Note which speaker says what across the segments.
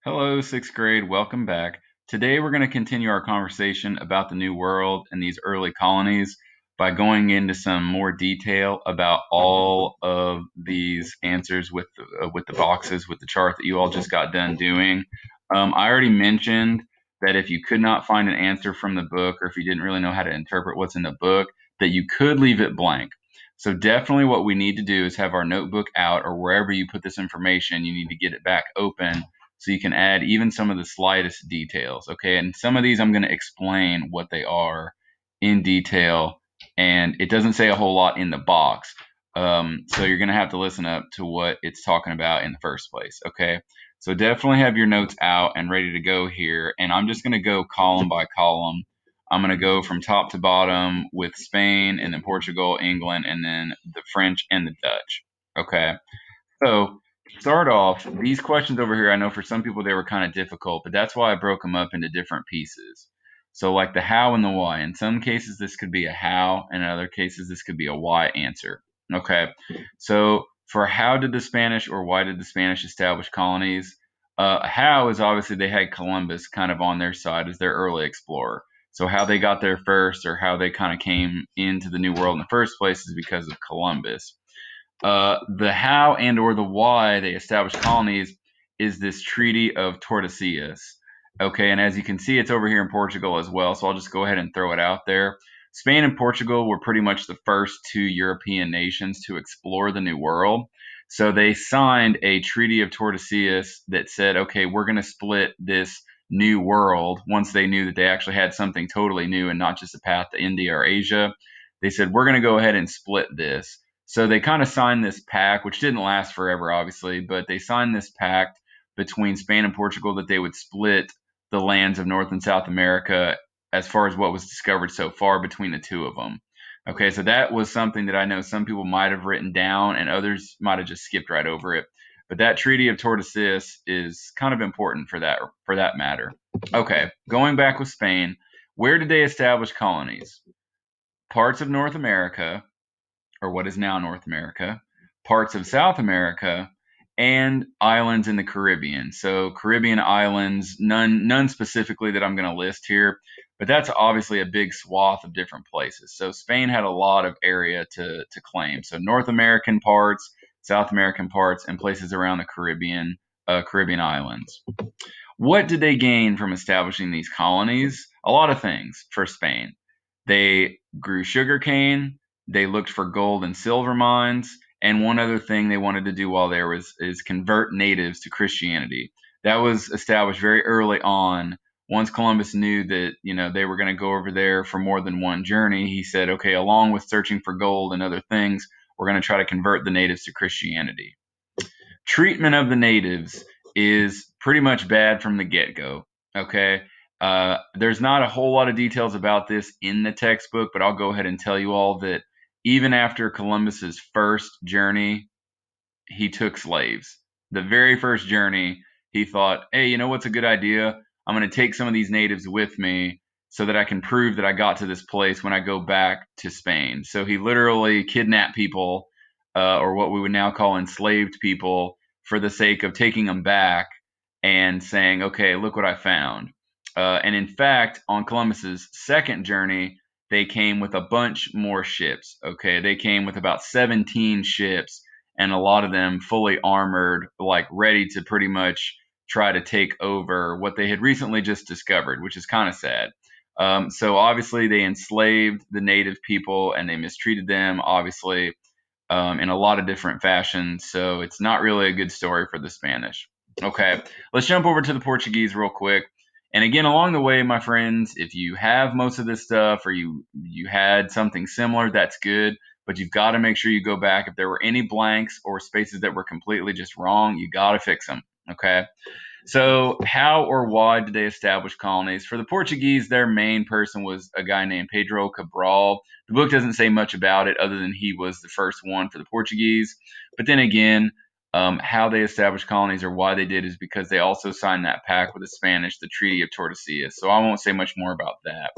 Speaker 1: Hello, sixth grade. Welcome back. Today, we're going to continue our conversation about the New World and these early colonies by going into some more detail about all of these answers with the boxes with the chart that you all just got done doing. I already mentioned that if you could not find an answer from the book, or if you didn't really know how to interpret what's in the book, that you could leave it blank. So definitely, what we need to do is have our notebook out, or wherever you put this information, you need to get it back open so you can add even some of the slightest details. Okay, and some of these I'm going to explain what they are in detail, and it doesn't say a whole lot in the box. So you're going to have to listen up to what it's talking about in the first place. Okay, so definitely have your notes out and ready to go here, and I'm just going to go column by column. I'm going to go from top to bottom with Spain and then Portugal, England, and then the French and the Dutch. Okay. So, to start off, these questions over here, I know for some people they were kind of difficult, but that's why I broke them up into different pieces. So, like the how and the why. In some cases, this could be a how, and in other cases, this could be a why answer. Okay. So, for how did the Spanish or why did the Spanish establish colonies? How is obviously they had Columbus kind of on their side as their early explorer. So, how they got there first or how they kind of came into the New World in the first place is because of Columbus. The how and or the why they established colonies is this Treaty of Tordesillas. Okay, and as you can see, it's over here in Portugal as well. So I'll just go ahead and throw it out there. Spain and Portugal were pretty much the first two European nations to explore the New World. So they signed a Treaty of Tordesillas that said, okay, we're going to split this new world once they knew that they actually had something totally new and not just a path to India or Asia. They said, we're going to go ahead and split this. So they kind of signed this pact, which didn't last forever, obviously, but they signed this pact between Spain and Portugal that they would split the lands of North and South America as far as what was discovered so far between the two of them. Okay, so that was something that I know some people might have written down and others might have just skipped right over it. But that Treaty of Tordesillas is kind of important for that matter. Okay, going back with Spain, where did they establish colonies? Parts of North America, or what is now North America, parts of South America, and islands in the Caribbean. So Caribbean islands, none specifically that I'm going to list here, but that's obviously a big swath of different places. So Spain had a lot of area to claim. So North American parts, South American parts, and places around the Caribbean islands. What did they gain from establishing these colonies? A lot of things for Spain. They grew sugarcane, they looked for gold and silver mines, and one other thing they wanted to do while there was is convert natives to Christianity. That was established very early on. Once Columbus knew that, they were going to go over there for more than one journey, he said, okay, along with searching for gold and other things, we're going to try to convert the natives to Christianity. Treatment of the natives is pretty much bad from the get go. Okay. There's not a whole lot of details about this in the textbook, but I'll go ahead and tell you all that even after Columbus's first journey, he took slaves. The very first journey, he thought, hey, you know what's a good idea? I'm going to take some of these natives with me so that I can prove that I got to this place when I go back to Spain. So he literally kidnapped people, or what we would now call enslaved people, for the sake of taking them back and saying, okay, look what I found. And in fact, on Columbus's second journey, they came with a bunch more ships. Okay, they came with about 17 ships, and a lot of them fully armored, like ready to pretty much try to take over what they had recently just discovered, which is kind of sad. So obviously they enslaved the native people and they mistreated them, obviously, in a lot of different fashions. So it's not really a good story for the Spanish. Okay, let's jump over to the Portuguese real quick. And again, along the way, my friends, if you have most of this stuff or you had something similar, that's good. But you've got to make sure you go back. If there were any blanks or spaces that were completely just wrong, you got to fix them. Okay. So, how or why did they establish colonies? For the Portuguese, their main person was a guy named Pedro Cabral. The book doesn't say much about it other than he was the first one for the Portuguese. But then again, how they established colonies or why they did is because they also signed that pact with the Spanish, the Treaty of Tordesillas. So, I won't say much more about that.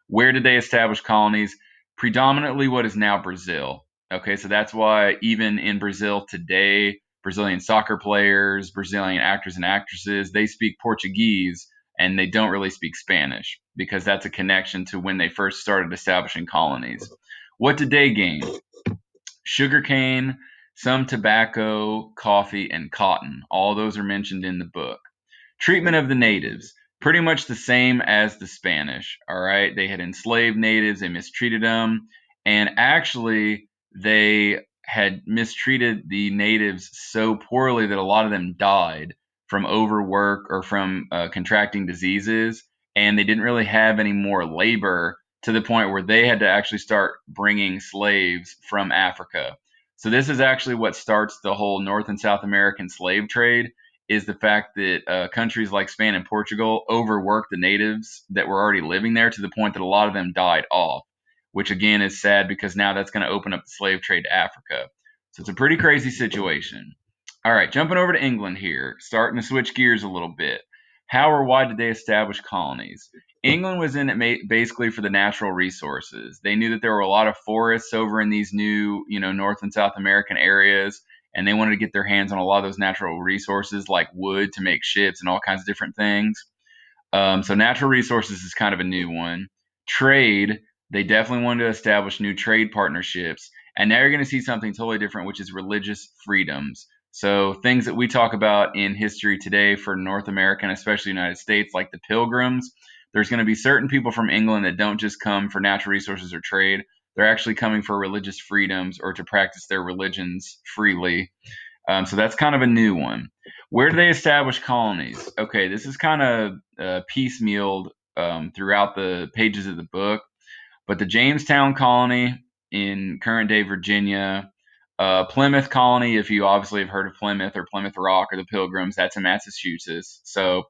Speaker 1: Where did they establish colonies? Predominantly what is now Brazil. Okay, so that's why even in Brazil today, Brazilian soccer players, Brazilian actors and actresses, they speak Portuguese and they don't really speak Spanish because that's a connection to when they first started establishing colonies. What did they gain? Sugarcane, some tobacco, coffee, and cotton. All those are mentioned in the book. Treatment of the natives, pretty much the same as the Spanish. All right, they had enslaved natives, they mistreated them, and actually, they had mistreated the natives so poorly that a lot of them died from overwork or from contracting diseases, and they didn't really have any more labor to the point where they had to actually start bringing slaves from Africa. So, this is actually what starts the whole North and South American slave trade is the fact that countries like Spain and Portugal overworked the natives that were already living there to the point that a lot of them died off, which again is sad because now that's going to open up the slave trade to Africa. So it's a pretty crazy situation. All right, jumping over to England here, starting to switch gears a little bit. How or why did they establish colonies? England was in it basically for the natural resources. They knew that there were a lot of forests over in these new, North and South American areas, and they wanted to get their hands on a lot of those natural resources like wood to make ships and all kinds of different things. So natural resources is kind of a new one. Trade, they definitely wanted to establish new trade partnerships. And now you're going to see something totally different, which is religious freedoms. So things that we talk about in history today for North America and especially the United States, like the Pilgrims, there's going to be certain people from England that don't just come for natural resources or trade. They're actually coming for religious freedoms or to practice their religions freely. So that's kind of a new one. Where do they establish colonies? Okay, this is kind of piecemealed throughout the pages of the book, but the Jamestown colony in current day Virginia, Plymouth colony, if you obviously have heard of Plymouth or Plymouth Rock or the Pilgrims, that's in Massachusetts. So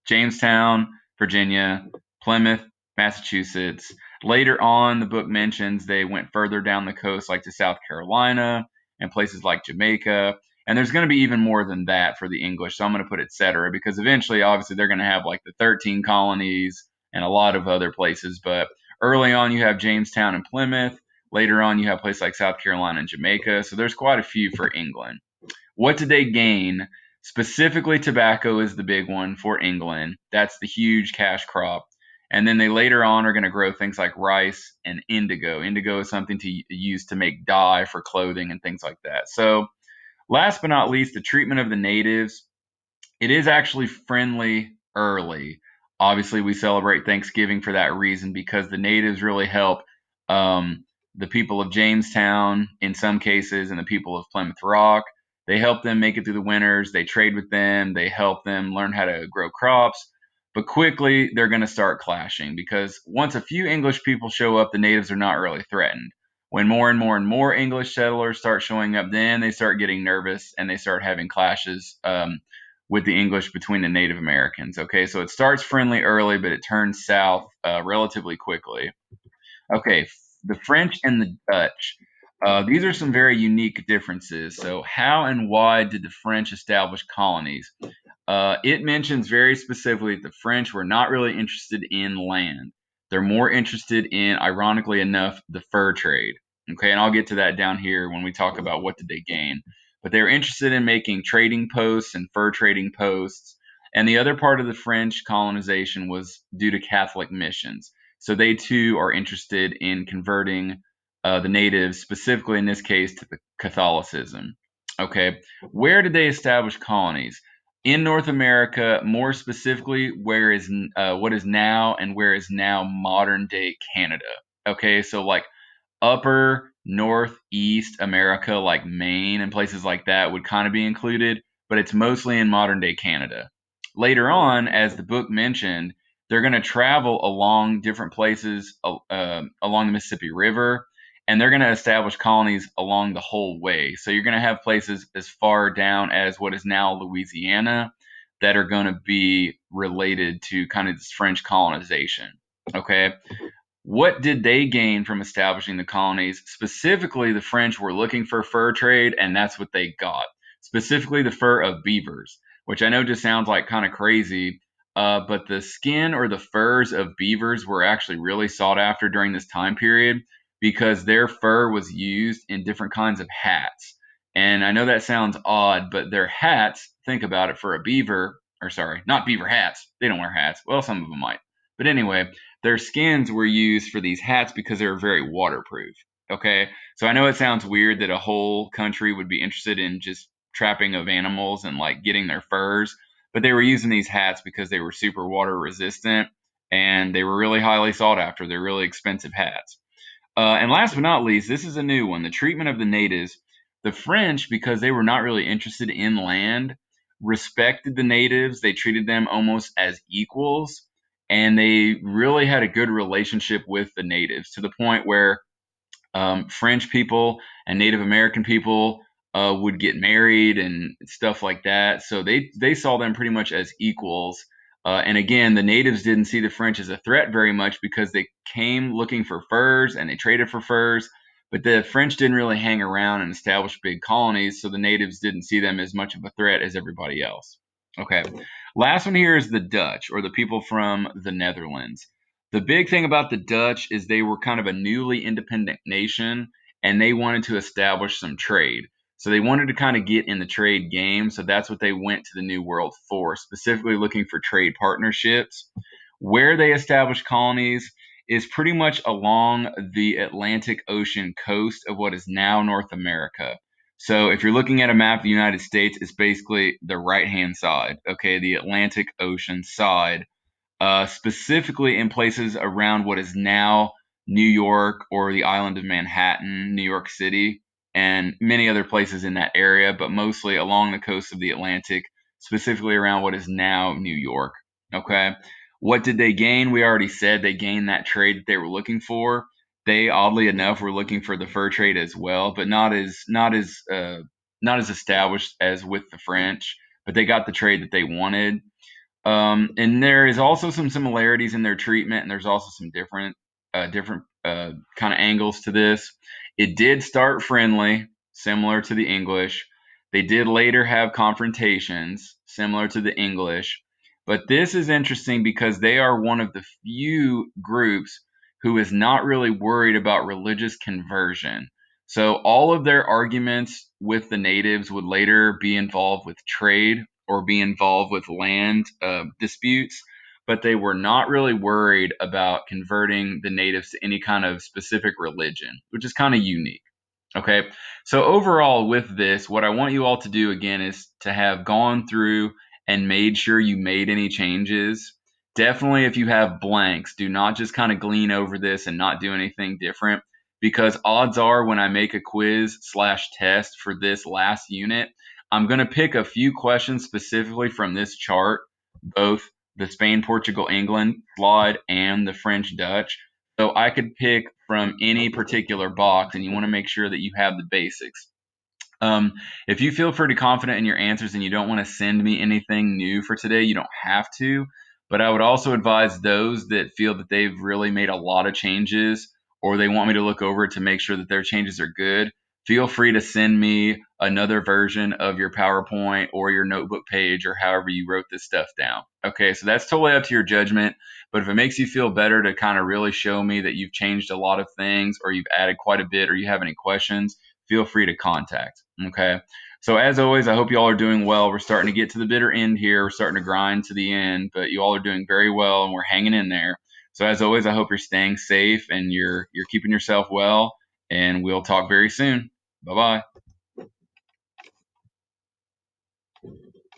Speaker 1: Jamestown, Virginia, Plymouth, Massachusetts. Later on, the book mentions they went further down the coast, like to South Carolina and places like Jamaica. And there's going to be even more than that for the English. So I'm going to put et cetera, because eventually, obviously, they're going to have like the 13 colonies and a lot of other places. But early on, you have Jamestown and Plymouth. Later on, you have places like South Carolina and Jamaica. So there's quite a few for England. What did they gain? Specifically, tobacco is the big one for England. That's the huge cash crop. And then they later on are going to grow things like rice and indigo. Indigo is something to use to make dye for clothing and things like that. So, last but not least, the treatment of the natives. It is actually friendly early. Obviously, we celebrate Thanksgiving for that reason because the natives really help the people of Jamestown in some cases and the people of Plymouth Rock. They help them make it through the winters. They trade with them. They help them learn how to grow crops. But quickly, they're going to start clashing because once a few English people show up, the natives are not really threatened. When more and more and more English settlers start showing up, then they start getting nervous and they start having clashes with the English between the Native Americans. Okay, so it starts friendly early, but it turns south relatively quickly. Okay, the French and the Dutch. These are some very unique differences. So, how and why did the French establish colonies? It mentions very specifically that the French were not really interested in land. They're more interested in, ironically enough, the fur trade. Okay, and I'll get to that down here when we talk about what did they gain. But they were interested in making trading posts and fur trading posts. And the other part of the French colonization was due to Catholic missions. So they too are interested in converting the natives, specifically in this case, to the Catholicism. Okay, where did they establish colonies? In North America, more specifically, where is what is now and where is now modern day Canada. Okay, so like upper northeast America, like Maine and places like that, would kind of be included, but it's mostly in modern day Canada. Later on, as the book mentioned, they're going to travel along different places along the Mississippi River, and they're going to establish colonies along the whole way. So you're going to have places as far down as what is now Louisiana that are going to be related to kind of this French colonization. Okay. What did they gain from establishing the colonies? Specifically, the French were looking for fur trade, and that's what they got. Specifically, the fur of beavers, which I know just sounds like kind of crazy, but the skin or the furs of beavers were actually really sought after during this time period because their fur was used in different kinds of hats. And I know that sounds odd, but their hats, think about it, for a beaver, or sorry, not beaver hats. They don't wear hats. Well, some of them might. But anyway, their skins were used for these hats because they were very waterproof. Okay. So I know it sounds weird that a whole country would be interested in just trapping of animals and like getting their furs, but they were using these hats because they were super water resistant and they were really highly sought after. They're really expensive hats. And last but not least, this is a new one, the treatment of the natives. The French, because they were not really interested in land, respected the natives. They treated them almost as equals, and they really had a good relationship with the natives to the point where French people and Native American people would get married and stuff like that. So they saw them pretty much as equals. And again, the natives didn't see the French as a threat very much because they came looking for furs and they traded for furs. But the French didn't really hang around and establish big colonies, so the natives didn't see them as much of a threat as everybody else. Okay. Last one here is the Dutch, or the people from the Netherlands. The big thing about the Dutch is they were kind of a newly independent nation and they wanted to establish some trade. So they wanted to kind of get in the trade game. So that's what they went to the New World for, specifically looking for trade partnerships. Where they established colonies is pretty much along the Atlantic Ocean coast of what is now North America. So if you're looking at a map of the United States, it's basically the right hand side, okay, the Atlantic Ocean side, specifically in places around what is now New York or the island of Manhattan, New York City, and many other places in that area, but mostly along the coast of the Atlantic, specifically around what is now New York. Okay. What did they gain? We already said they gained that trade that they were looking for. They oddly enough were looking for the fur trade as well, but not as established as with the French. But they got the trade that they wanted. And there is also some similarities in their treatment, and there's also some different kind of angles to this. It did start friendly, similar to the English. They did later have confrontations, similar to the English. But this is interesting because they are one of the few groups who is not really worried about religious conversion. So all of their arguments with the natives would later be involved with trade or be involved with land disputes, but they were not really worried about converting the natives to any kind of specific religion, which is kind of unique. Okay. So overall with this, what I want you all to do again is to have gone through and made sure you made any changes. Definitely if you have blanks, do not just kind of glean over this and not do anything different because odds are when I make a quiz slash test for this last unit, I'm going to pick a few questions specifically from this chart, both the Spain, Portugal, England slide and the French, Dutch. So I could pick from any particular box, and you want to make sure that you have the basics. If you feel pretty confident in your answers and you don't want to send me anything new for today, you don't have to. But I would also advise those that feel that they've really made a lot of changes or they want me to look over it to make sure that their changes are good. Feel free to send me another version of your PowerPoint or your notebook page or however you wrote this stuff down. Okay, so that's totally up to your judgment. But if it makes you feel better to kind of really show me that you've changed a lot of things or you've added quite a bit or you have any questions, feel free to contact. Okay. So as always, I hope you all are doing well. We're starting to get to the bitter end here. We're starting to grind to the end, but you all are doing very well and we're hanging in there. So as always, I hope you're staying safe and you're keeping yourself well, and we'll talk very soon. Bye-bye.